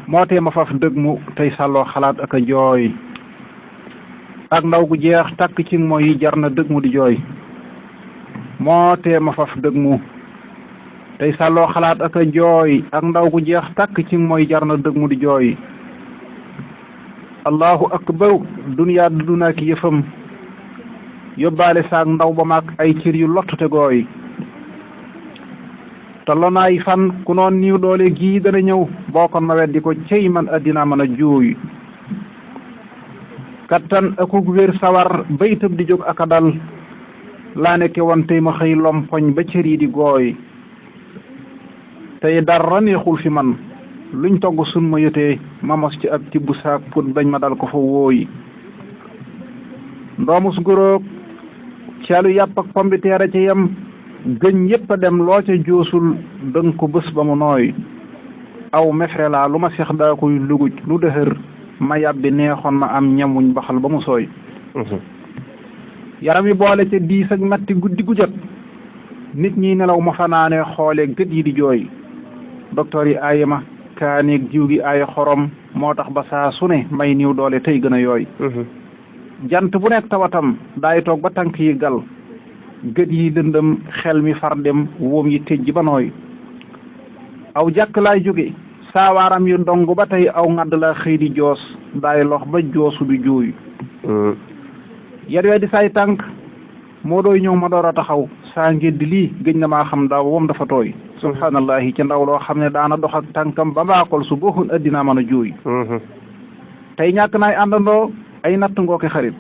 moo tee ma faf dëgg mu tey sàlloo xalaat ak a jooy ak ndaw gu jeex takk ci mooy yi jar na dëgg mu di jooy moo tee ma faf dëgg mu tey sàlloo xalaat ak a jooy ak ndaw gu jeex takk ci mooy jar na dëgg mu di jooy allahu akbar duniyaa du dunaa ki yëfam yóbbaale saak ndaw ba maag ay cër yu lott te gooy te lonaay fan ku noon niw doole gii dana ñëw boo ko nawet di ko cey man addinaa mën a juuy kattan akug wér sawar bay tëb di jóg ak a dal laa nekke woon tey ma xëy lompoñ ba cër yi di gooy tey dara neexul fi man luñ togg sun ma yëtee ma mos ci ab tibb saak put bañ ma dal ko fa wóoyi ndoomus góroog calu yàpp ak pombiteer a ci yem gëñ yépp a dem loo ca joosul dëng ko bés ba mu nooy aw mefre laa lu ma seex daa koy luguj lu dëhër ma yàbbi neexoon ma am ñamuñ baxal ba mu sooy yaram yi boole ca diis ak metti guddi gu jot nit ñi nelaw ma fanaane xoole gët yi di jooy docteur yi aaye ma kaaneeg jiw gi aaye xorom moo tax ba saa su ne may niw doole tey gën a yooy jant bu nekk tawatam daay toog ba tànk yi gal gët yi lëndëm xel mi far dem wóom yi tëj ba nooy aw jàkk laay jóge saawaaram yu dong ba tey aw ngadd la xëy di joos daay lox ba joosu du juuy yar wee di say tànk moo dooy ñëw ma door a taxaw saa ngédd lii gëj na maa xam daaw moom dafa tooy subhaanallahi ca ndaw loo xam ne daana dox ak tànkam ba mbaakol su bokkul addinaa mën a juuy tey ñàkk naay àndandoo ay natt ngooke xarit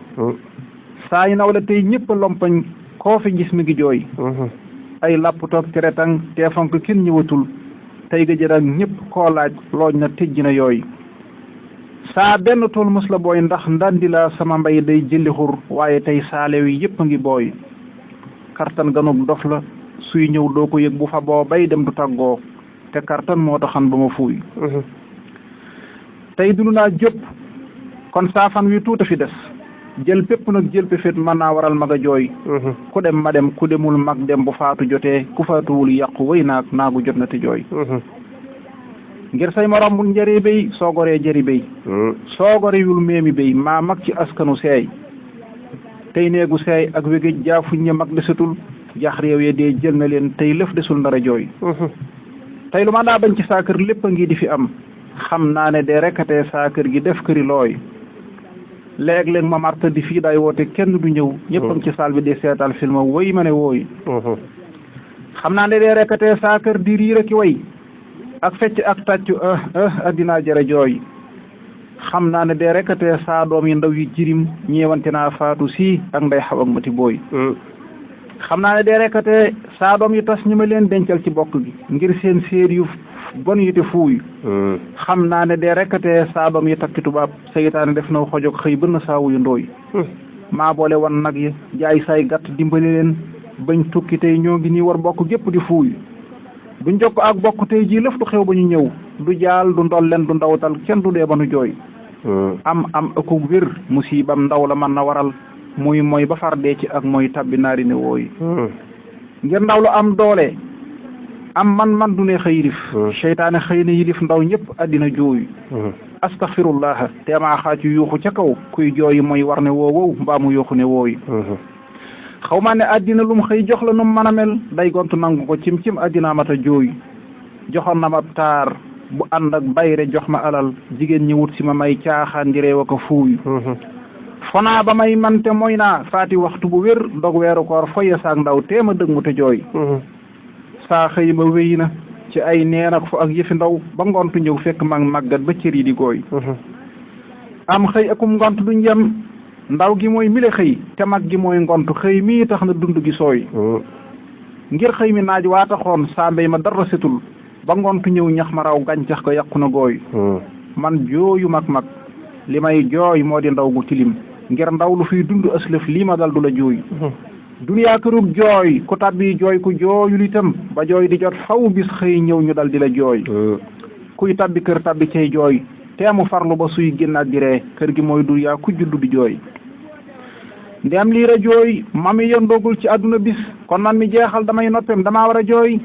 saa yi naw la tey ñëpp lompañ koo fi gis mi ngi jooy ay làpp toog teretang teefam ko kenn ñëwatul tey ga jërak ñëpp koo laaj looj na tëjji na yooy saa benn tool mos la booy ndax ndandi la sama mbay day jëli xur waaye tey saalew yi yëpp a ngi booy kartan ganug dof la suy ñëw doo ko yëg bu fa boo bay dem du tàggoo te kartan moo taxan ba ma fuuy tey dund naa jëpp kon saafan wi tuuta fi des jël pépp nag jël pe fit mën naa waral mag a jooy ku dem ma dem ku demul mag dem bu faatu jotee ku faatuwul yàqu wéy naag naagu jot na te jooy ngir say morom bu njëri béy soo goree jëri béy soo gorewul meemi béy maa mag ci askanu seey tey neegu seey ak wégéej jaafuñ ña mag desatul jax réew ye dee jël na leen tey lëf desul ndara jooy tey lu ma daa bañ ci saa kër lépp a ngi di fi am xam naa ne de rekkatee saa kër gi def këri looy léeg-léeg ma marta di fii day woote kenn du ñëw ñëppam ci saal bi di seetal film woy ma ne wooy xam naa ne de rekkatee saa kër di riir ki way ak fecc ak tàccu addinaa jara jooy xam naa ne de rekkatee saa doom yi ndaw yi jirim ñeewante naa faatu si ak nday xaw ak mati booy xam naa ne de rekkatee saa doom yi tas ñi ma leen dencal ci bokk gi ngir seen séer yu bon yi te fuuy xam naa ne de rekkatee saa doom yi takki tubaab seytaane def na xojog xëy bën saawu yu ndooy maa boole wan nag yi jaay say gàtt dimbali leen bañ tukki tey ñoo ngi nii war bokk gépp di fuuy duñ jokk ak bokk tey jii lëf du xew ba ñu ñëw du jaal du ndolleen du ndawtal kenn du dee ba nu jooy am akug wér musibam ndaw la mën na waral muy mooy ba far dee ci ak mooy tabbi naari ne wooy ngir ndaw lu am doole am man du ne xëy yilif seytaane xëy na yilif ndaw ñëpp addina jooy astaghfirullah teemaa xaacu yuuxu ca kaw kuy jooyi mooy war ne woowow mbaa mu yuuxu ne wooy xaw maa ne addina lum xëy jox la num mën a mel day gontu nangu ko cim addinaa mata jooy joxoon na ma taar bu ànd ak bayre jox ma alal jigéen ñi wut si ma may caaxaan di reew ko fuuy fonaa ba may mante mooy naa faati waxtu bu wér dog weeru koor foye saak ndaw téema dëgg mu te jooy saa xëy ma wéy na ci ay neen ak fu ak yëfi ndaw ba ngontu ñëw fekk mag màggat ba cër yi di gooy am xëy akum ngont duñ yem ndaw gi mooy mile xëy te mag gi mooy ngont xëy mii tax na dund gi sooy ngir xëy mi naaj waa taxoon saa mbéy ma dara setul ba ngontu ñëw ñax ma raw gàncax ko yàqu na gooy man jooyu mag li may jooy moo di ndaw gu tilim ngir ndaw lu fiy dund aslëf lii ma dal du la jooy duniyaa kërug jooy ku tabbi jooy ku jooyul itam ba jooy di jot faw bis xëy ñëw ñu dal di la jooy kuy tabbi kër tabbi cay jooy teemu farlu ba suy génnaat di ree kër gi mooy duniyaa ku juddu di jooy ndem liir a jooy mami yëndoogul ci àdduna bis kon man mi jeexal damay noppem damaa war a jooy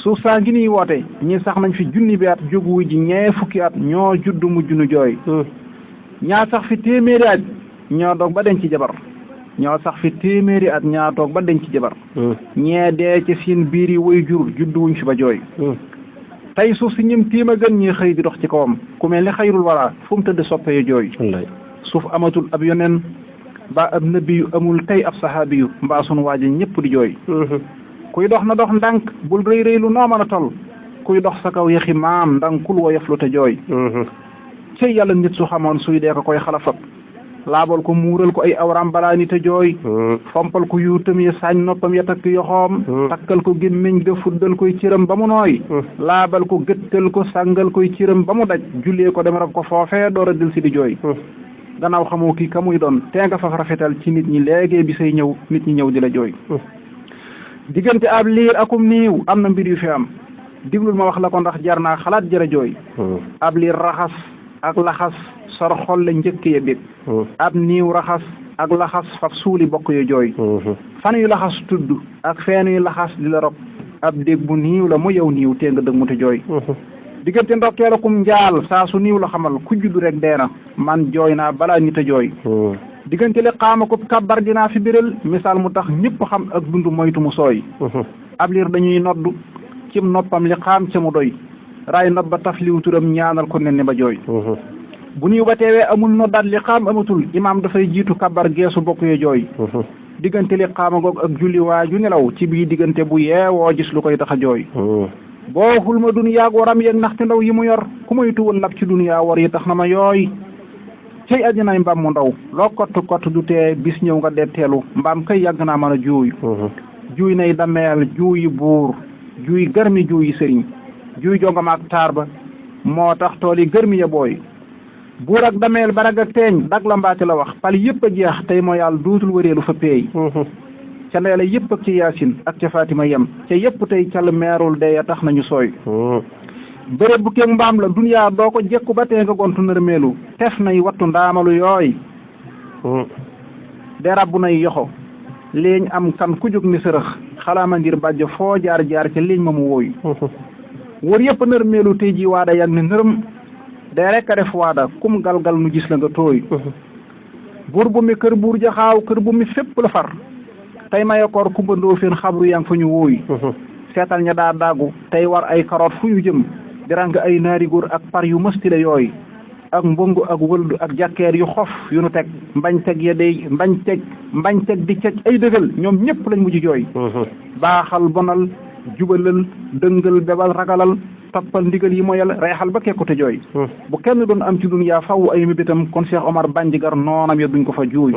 suuf saa ngi nii woote ñii sax nañ fi junni bi at jógu ji ñee fukki at ñoo judd mujj nu jooy ñaa sax fi téeméeri at ñoo doog ba denc ci jabar ñoo sax fi téeméeri at ñaa toog ba denc ci jabar ñee dee ci seen biir yi way jur judd wuñ fi ba jooy tey suuf si ñim tiim a gën ñi xëy di dox ci kawam ku mel ni xayrul wara fu mu tëdd soppe yu jooy suuf amatul ab yonen mbaa ab nabi yu amul tey ab sahaabi yu mbaa sunu waaji ñëpp di jooy kuy dox na dox ndànk bul rëy rëy lu noo mën a toll kuy dox sa kaw yaxi maam ndànkul woyof lu te jooy cey yàlla nit su xamoon suy dee ko koy xalafat laabal ko muural ko ay awram balaa ni te jooy fompal ko yuutam ya saañ noppam ya takk yoxoom takkal ko gémmiñ ga fuddal koy cëram ba mu nooy laabal ko gëttal ko sàngal koy cëram ba mu daj jullee ko dem rab ko foofee door a dil si di jooy gannaaw xamoo kii ka muy doon tee nga faf rafetal ci nit ñi léegi bi say ñëw nit ñi ñëw di la jooy diggante ab liir akum niiw am na mbir yu fi am diglul ma wax la ko ndax jar naa xalaat jërë jooy ab liir raxas ak laxas sor xol la njëkk ya bég ab niiw raxas ak laxas faf suuli bokk yu jooy fan yu laxas tudd ak feen yu laxas di la rob ab dég bu niiw la mu yow niiw tee nga dëg mu te jooy diggante ndokkeelakum njaal saa su niiw la xamal ku juddu rek deena man jooy naa balaa nit a jooy diggante li xaama ko kabbar dinaa fi biral misaal mu tax ñëpp xam ak dund moytu mu sooy ab liir dañuy noddu cim noppam li xaam ca mu doy raay nopp ba taf liw turam ñaanal ko nen ba jooy bu niiw ba teewee amul noddaat li xaam amatul imaam dafay jiitu kabbar geesu bokk yee jooy diggante li xaama goog ak julli waaju nelaw ci bii diggante bu yeewoo gis lu koy tax a jooy boo xulma duniyaa waram yeeg ndaxte ndaw yi mu yor ku may tuwal lab ci duniyaa war yi tax na ma yooy cey àddinaay mbaam mu ndaw loo kott du tee bis ñëw nga detteelu mbaam kay yàgg naa mën a juuy juuy nay dameel juuyi buur juuy garmi juuyi sëriñ juuy jongamaak taar ba moo tax tool yi gërmi ya booy buur ak dameel barag ak teeñ dag la mbaati la wax pal yëpp a jeex tey moo yàlla duutul wëreelu fa peey ca ndeela yëpp ak ci yaasin ak ca Fatima yem ca yëpp tey cal meerul dee ya tax nañu sooy bërëb bu keeg mbaam la duniyaa doo ko jekku ba tee nga gontu nërmeelu tef nay wattu ndaamalu yooy de rabbu nay yoxo léeñ am kan ku jóg ni sërëx xalaama ngir bàjj foo jaar ca léeñ ma mu wooy wër yëpp nërmeelu tey ji waada yag ne nërëm de rek a def waada kum galgal nu gis la nga tooy buur bu mi kër buur jaxaaw kër bu mi fépp la far tey mayekoor kumbandoo fen xabru yang fa ñu wóoy seetal ña daa daagu tey war ay karoot fu ñu jëm di rang ay naari góor ak par yu mëstile yooyu ak mbëngu ak wëldu ak jàkkeer yu xof yu nu teg mbañ teg ya day mbañ teg di cec ay dëgal ñoom ñëpp lañ mujj jooy baaxal bonal jubalal dëngal bebal ragalal toppal ndigal yi moyal reexal ba kekkute jooy bu kenn doon am ci duniyaa faw ay mébitam kon Cheikh Omar Bandigar noonam ya duñ ko fa juuy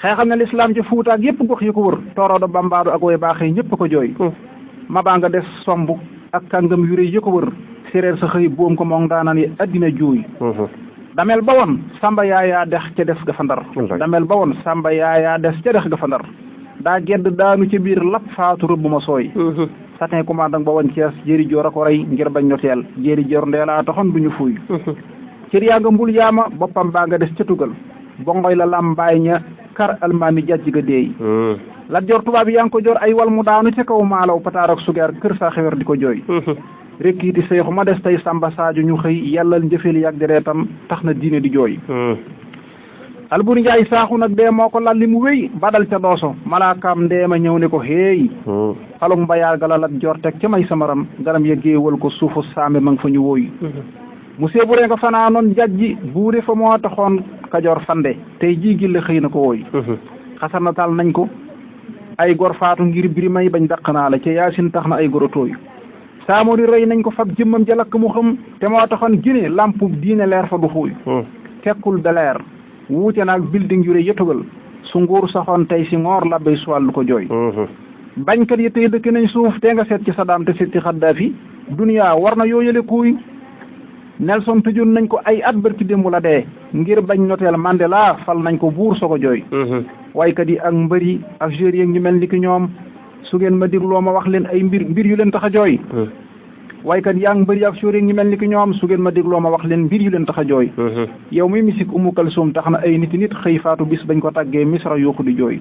xeexam ne lislaam ci Fuuta ak yëpp gox yi ko wër tooroodo bambaadu ak way baaxee ñëpp ko jooy mabaa nga des somb ak kàngam yu rëy yi ko wër séréer sa xëy boom ko moom daanaan yi addina juuy damel ba woon samba yaayaa dex ca des ga fa ndar damel ba woon samba yaayaa des ca dex ga fa ndar daa gedd daanu ci biir lapp faatu rëbb ma sooy satin commandant ba woon Cees jéeri joor a ko rey ngir bañ noteel jéeri joor ndeelaa taxoon duñu fuuy cër yaa nga mbul yaama boppam baa nga des ca tugal bongoy la lambaay ña kar almaami jàjj ga deey la jor tubaab yaa ngi ko jor ay wal mu daanu ca kaw maalaw pataar ak sugeer kër saa xewer di ko jooy rekkiiti seexu ma des tey Samba Sadio ñu xëy yàllal njëfeel yàgg dereetam tax na diine di jooy Alburi Njaay saaxu nag dee moo ko lalli mu wéy badal ca dooso malaakaam ndeema ñëw ne ko héey xalug mbayaar gala lat jor teg ca may samaram garam ya géewal ko suufu saame ma nga fa ñu wóoy mu seeburee nga fanaanoon jajji buure fa moo taxoon Kajoor fande tey jii gille xëy na ko wooy xasar na taal nañ ko ay gor faatu ngir biri may bañ dàq naa la ca yaasin tax na ay goro tooy saamori rey nañ ko fab jëmmam ja lakk mu xam te moo taxoon gine lampu diine leer fa du xuuy tekkul de leer wuute naag building yu rëy yëtugal su nguur saxoon tey si ngoor labbay suwàllu ko jooy bañkat yi tey dëkk nañ suuf te nga seet ci Saddam te seet ci Xaddaafi duniyaa war na yooyale kuuy Nelson tëjoon nañ ko ay at barki démb la dee ngir bañ noteel Mandela fal nañ ko buur soo ko jooy waykat yi ak mbër yi ak joueurs yi ñu mel ni ki ñoom su ngeen ma dégloo ma wax leen ay mbir yu leen tax a jooy waykat yaa ngi mbër yi ak joueurs yi ñu mel ni ki ñoom su ngeen ma dégloo ma wax leen mbir yu leen tax a jooy yow mi musique Umu Kalsum tax na ay nit xëy faatu bis bañ ko tàggee misra yooku di jooy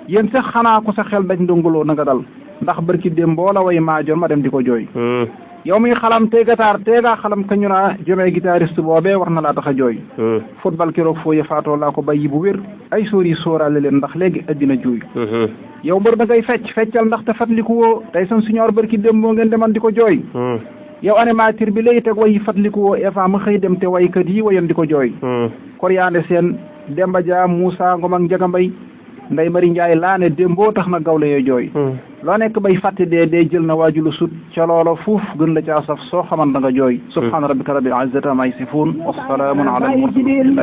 yéen sax xanaa ko sa xel dañ ndongoloo na nga dal ndax barki dem mboola way maajoon ma dem di ko jooy yow mi xalam teegataar teega xalam ka ñu naa jomee guitariste boobee war na laa tax a jooy football keroog foo yëfaatoo laa ko bàyyi bu wér ay sóor yi sóoraale leen ndax léegi addina juuy yow mbër da ngay feccal ndax te fatliku woo tey san siñoor barki dem boo ngeen deman di ko jooy yow animateur bi léegi teg way fatliku woo eva ma xëy dem te waykat yi wayoon di ko jooy Koriandé Sène Demba Dia Moussa Ngom ak Njaga Mbay Ndey Mari Njaay laa ne démboo tax na gawle yoo jooy loo nekk bay fàtte dee jël na waajulu sut ca loola fuuf gën la caa saf soo xaman da nga jooy subhaana rabbika rabbil izzati ammaa yasifuun wa salaamun ala al mursaliin